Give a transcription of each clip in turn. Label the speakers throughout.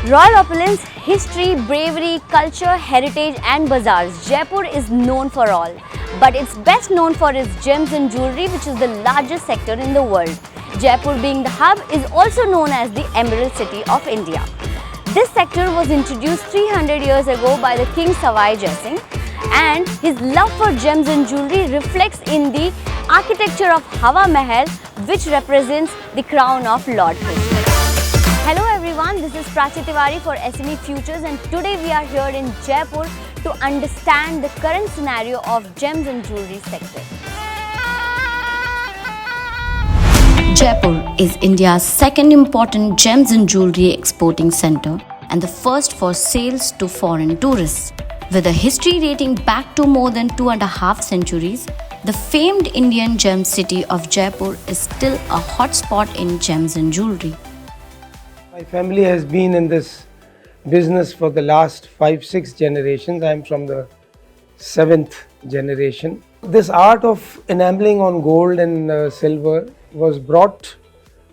Speaker 1: Royal opulence, history, bravery, culture, heritage and bazaars. Jaipur is known for all. But it's best known for its gems and jewellery, which is the largest sector in the world. Jaipur, being the hub, is also known as the Emerald City of India. This sector was introduced 300 years ago by the King Savai Jai Singh, and his love for gems and jewellery reflects in the architecture of Hawa Mahal, which represents the crown of Lord Krishna. Hello everyone, this is Prachi Tiwari for SME Futures, and today we are here in Jaipur to understand the current scenario of gems and jewellery sector.
Speaker 2: Jaipur is India's second important gems and jewellery exporting centre and the first for sales to foreign tourists. With a history dating back to more than 2.5 centuries, the famed Indian gem city of Jaipur is still a hotspot in gems and jewellery.
Speaker 3: My family has been in this business for the last 5-6 generations. I am from the 7th generation. This art of enameling on gold and silver was brought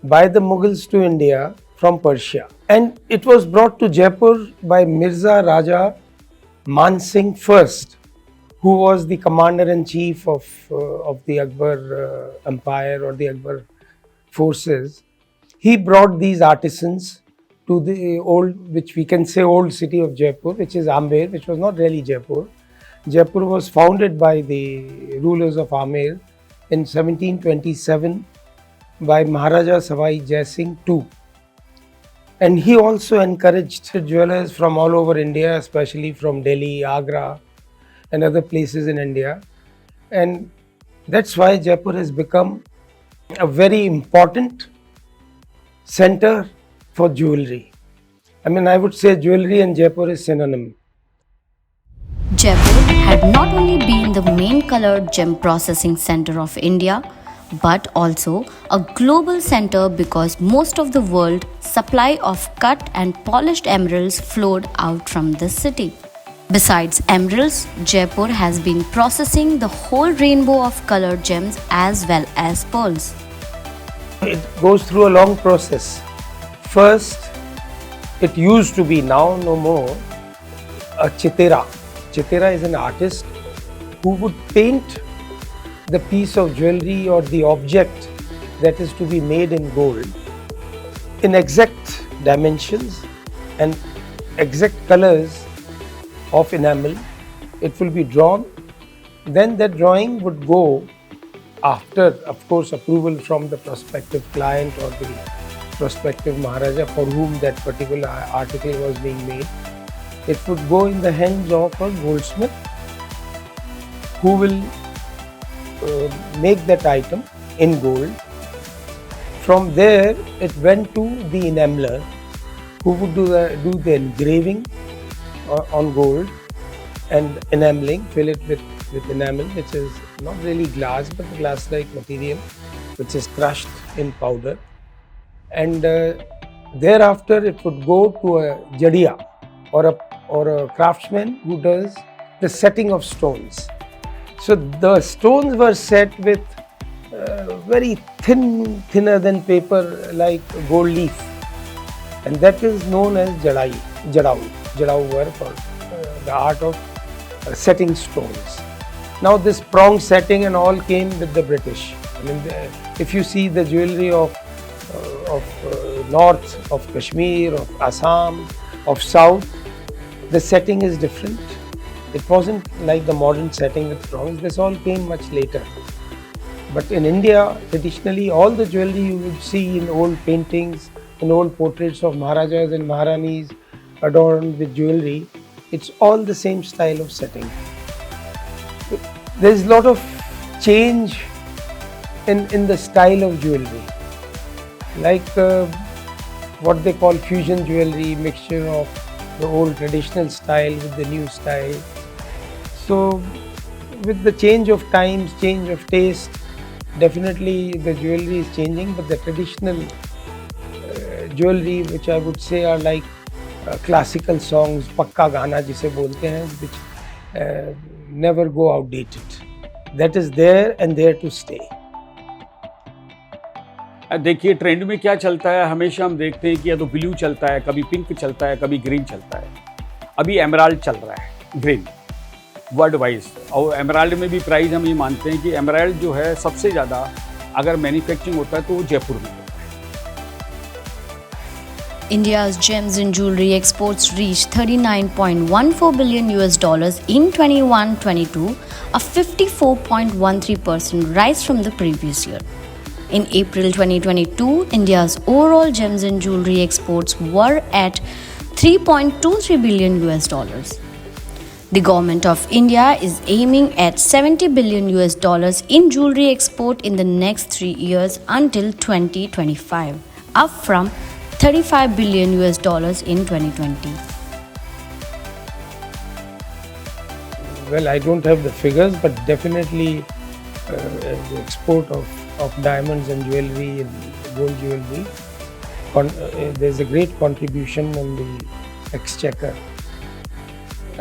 Speaker 3: by the Mughals to India from Persia, and it was brought to Jaipur by Mirza Raja Man Singh I, who was the commander-in-chief of the Akbar Empire or the Akbar forces. He brought these artisans to the old, which we can say old city of Jaipur, which is Amer, which was not really Jaipur. Jaipur was founded by the rulers of Amer in 1727 by Maharaja Savai Jai Singh II. And he also encouraged jewelers from all over India, especially from Delhi, Agra and other places in India. And that's why Jaipur has become a very important center for jewellery. I mean, I would say jewellery and Jaipur is synonym.
Speaker 2: Jaipur had not only been the main coloured gem processing centre of India, but also a global centre because most of the world's supply of cut and polished emeralds flowed out from this city. Besides emeralds, Jaipur has been processing the whole rainbow of coloured gems as well as pearls.
Speaker 3: It goes through a long process. First, it used to be, now no more, a chitera. Chitera is an artist who would paint the piece of jewellery or the object that is to be made in gold in exact dimensions and exact colors of enamel. It will be drawn. Then that drawing would go after, of course, approval from the prospective client or the prospective Maharaja for whom that particular article was being made. It would go in the hands of a goldsmith who will make that item in gold. From there, it went to the enameler who would do the engraving on gold and enameling, fill it with enamel, which is not really glass but glass-like material, which is crushed in powder. And thereafter it would go to a jadia or a craftsman who does the setting of stones. So the stones were set with very thinner than paper, like gold leaf, and that is known as jadau work, or the art of setting stones. Now this prong setting and all came with the British. I mean, if you see the jewellery of north, of Kashmir, of Assam, of south, the setting is different. It wasn't like the modern setting with prongs. This all came much later. But in India, traditionally, all the jewellery you would see in old paintings, in old portraits of Maharajas and Maharanis adorned with jewellery, it's all the same style of setting. There is a lot of change in the style of jewellery, like what they call fusion jewellery, mixture of the old traditional style with the new style. So with the change of times, change of taste, definitely the jewellery is changing, but the traditional jewellery, which I would say are like classical songs, pakka gana jise bolte hain, which never go outdated. That is there and there to stay.
Speaker 4: देखिए trend में क्या चलता है, हमेशा हम देखते हैं कि या तो ब्लू चलता है, कभी पिंक चलता है, कभी ग्रीन चलता है। अभी एमराल्ड चल रहा है, ग्रीन वर्ल्ड वाइज, और एमराल्ड में भी प्राइस हम ये मानते हैं कि एमराल्ड जो है सबसे ज़्यादा अगर मैन्युफैक्चरिंग होता है तो वो जयपुर में होता है।
Speaker 2: India's gems and jewelry exports reached 39.14 billion US dollars in 21-22, a 54.13% rise from the previous year. In April 2022, India's overall gems and jewelry exports were at 3.23 billion US dollars. The government of India is aiming at 70 billion US dollars in jewelry export in the next 3 years until 2025, up from 35 billion US dollars in 2020.
Speaker 3: Well, I don't have the figures, but definitely the export of diamonds and jewelry and gold jewelry, there's a great contribution in the exchequer.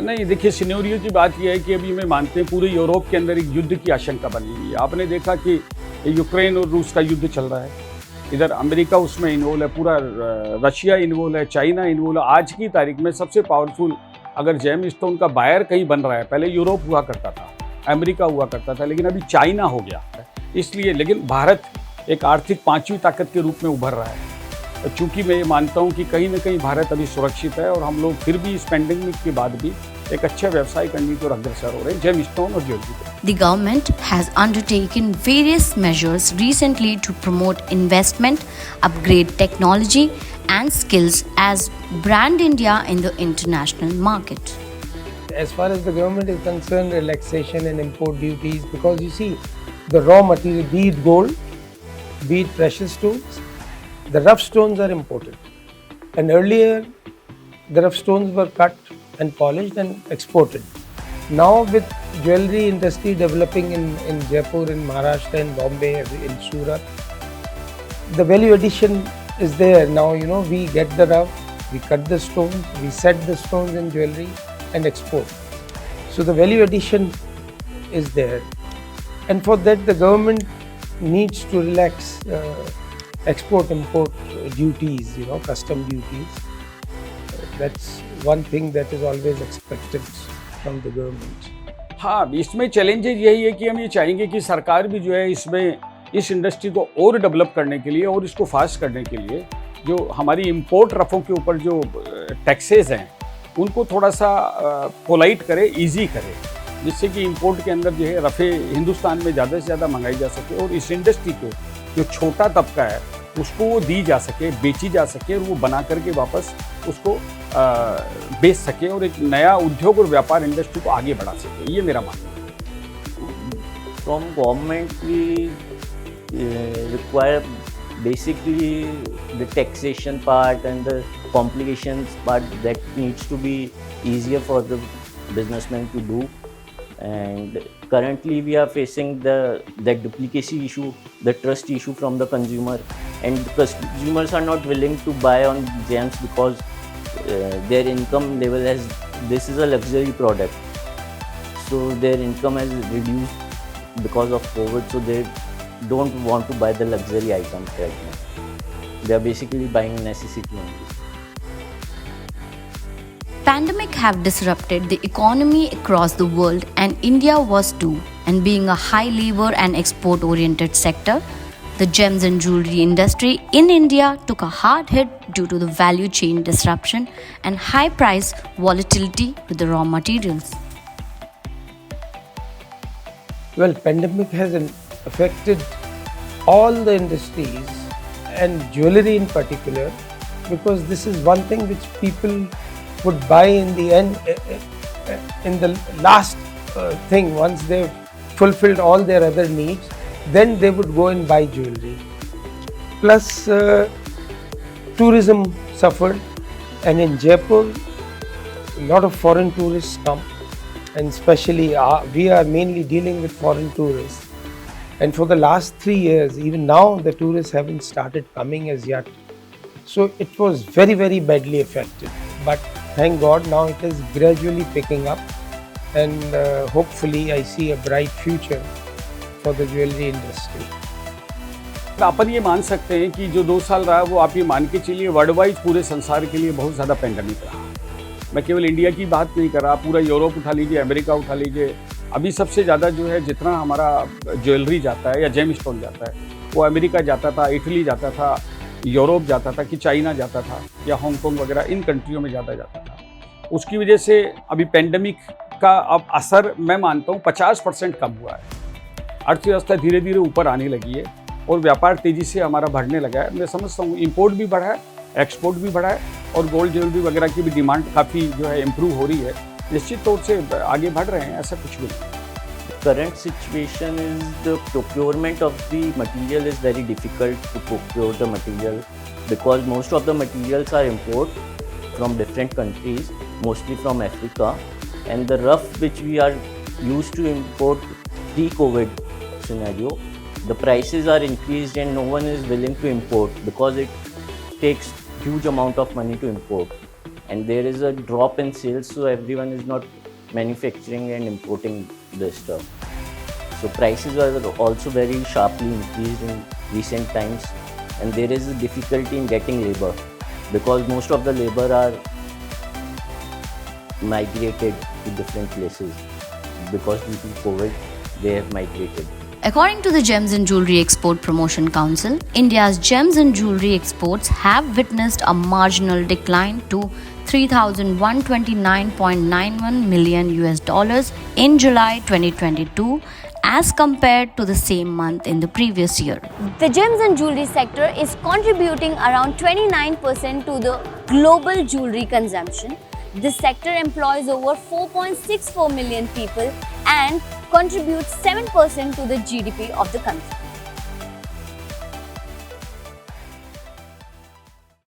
Speaker 4: नहीं, देखिए scenario की बात यह है कि अभी मैं मानते हैं पूरे यूरोप के अंदर एक युद्ध की आशंका बनी हुई है। आपने देखा कि यूक्रेन और रूस का युद्ध चल रहा है, इधर अमेरिका उसमें इन्वॉल्व है, पूरा रशिया इन्वॉल्व है, चाइना इन्वॉल्व है। आज की तारीख में सबसे पावरफुल अगर जेम स्टोन का बायर कहीं बन रहा है, पहले यूरोप हुआ करता था, अमेरिका हुआ करता था, लेकिन अभी चाइना हो गया है। इसलिए लेकिन भारत एक आर्थिक पांचवी ताकत के रूप में उभर रहा है। चूँकि मैं ये मानता हूँ कि कहीं ना कहीं भारत अभी सुरक्षित है और हम लोग फिर भी इस पेंडेमिक के बाद भी एक अच्छा व्यवसाय करने की ओर अग्रसर हो रहे हैं जेम स्टोन और ज्वेलरी पे।
Speaker 2: The government has undertaken various measures recently to promote investment, upgrade technology and skills as brand India in the international market.
Speaker 3: As far as the government is concerned, relaxation and import duties, because you see the raw material, be it gold, be it precious stones, the rough stones are imported. And earlier the rough stones were cut and polished and exported. Now with jewelry industry developing in Jaipur, in Maharashtra, in Bombay, in Surat, the value addition is there. Now, you know, we get the rough, we cut the stones, we set the stones in jewelry and export. So the value addition is there. And for that the government needs to relax export-import duties, you know, custom duties. That's one thing that is always expected from the government.
Speaker 4: हाँ, इसमें challenges यही है कि हम ये चाहेंगे कि सरकार भी जो है इसमें इस इंडस्ट्री को और डेवलप करने के लिए और इसको फास्ट करने के लिए जो हमारी इंपोर्ट रफ़ों के ऊपर जो टैक्सेस हैं उनको थोड़ा सा पोलाइट करे, इजी करे, जिससे कि इंपोर्ट के अंदर जो है रफ़े हिंदुस्तान में ज़्यादा से ज़्यादा मंगाई जा सके और इस इंडस्ट्री को जो छोटा तबका है उसको वो दी जा सके, बेची जा सके और वो बना करके वापस उसको बेच सके और एक नया उद्योग और व्यापार इंडस्ट्री को आगे बढ़ा सके। ये मेरा मानना है।
Speaker 5: From government we require basically the taxation part and the complications part that needs to be easier for the businessman to do. And currently we are facing that duplicacy issue, the trust issue from the consumer, and the consumers are not willing to buy on gems because their income level has, this is a luxury product, so their income has reduced because of COVID, so they don't want to buy the luxury items right now. They are basically buying necessity only.
Speaker 2: Pandemic have disrupted the economy across the world and India was too. And being a high labor and export oriented sector, the gems and jewelry industry in India took a hard hit due to the value chain disruption and high price volatility with the raw materials.
Speaker 3: Well, pandemic has affected all the industries and jewelry in particular, because this is one thing which people would buy in the end, in the last thing. Once they've fulfilled all their other needs, then they would go and buy jewelry. Plus tourism suffered, and in Jaipur a lot of foreign tourists come, and especially we are mainly dealing with foreign tourists, and for the last 3 years, even now the tourists haven't started coming as yet, so it was very, very badly affected. But thank God now it is gradually picking up, and hopefully I see a bright future for the jewelry industry.
Speaker 4: अपन ये मान सकते हैं कि जो 2 साल रहा वो आप ये मान के चलिए वर्ल्ड वाइड पूरे संसार के लिए बहुत ज़्यादा पेंडेमिक रहा। मैं केवल इंडिया की बात नहीं कर रहा, पूरा यूरोप उठा लीजिए, अमेरिका उठा लीजिए। अभी सबसे ज़्यादा जो है जितना हमारा ज्वेलरी जाता है या जेम स्टोन जाता है वो अमेरिका जाता था, इटली जाता था, यूरोप जाता था, कि चाइना जाता था या हांगकांग वगैरह इन कंट्रियों में ज़्यादा जाता था। उसकी वजह से अभी पेंडेमिक का अब असर मैं मानता हूँ 50% कम हुआ है। अर्थव्यवस्था धीरे धीरे ऊपर आने लगी है और व्यापार तेज़ी से हमारा बढ़ने लगा है। मैं समझता हूँ इंपोर्ट भी बढ़ा है, एक्सपोर्ट भी बढ़ा है और गोल्ड ज्वेलरी वगैरह की भी डिमांड काफ़ी जो है इम्प्रूव हो रही है। निश्चित तौर से आगे बढ़ रहे हैं, ऐसा कुछ भी नहीं।
Speaker 5: Current situation is the procurement of the material is very difficult to procure the material because most of the materials are import from different countries, mostly from Africa, and the rough which we are used to import pre-COVID scenario, the prices are increased and no one is willing to import because it takes huge amount of money to import, and there is a drop in sales, so everyone is not manufacturing and importing this stuff. So prices are also very sharply increased in recent times, and there is a difficulty in getting labor because most of the labor are migrated to different places because due to COVID they have migrated.
Speaker 2: According to the Gems and Jewellery Export Promotion Council, India's gems and jewellery exports have witnessed a marginal decline to $3,129.91 million in July 2022 as compared to the same month in the previous year.
Speaker 1: The gems and jewelry sector is contributing around 29% to the global jewelry consumption. This sector employs over 4.64 million people and contributes 7% to the GDP of the country.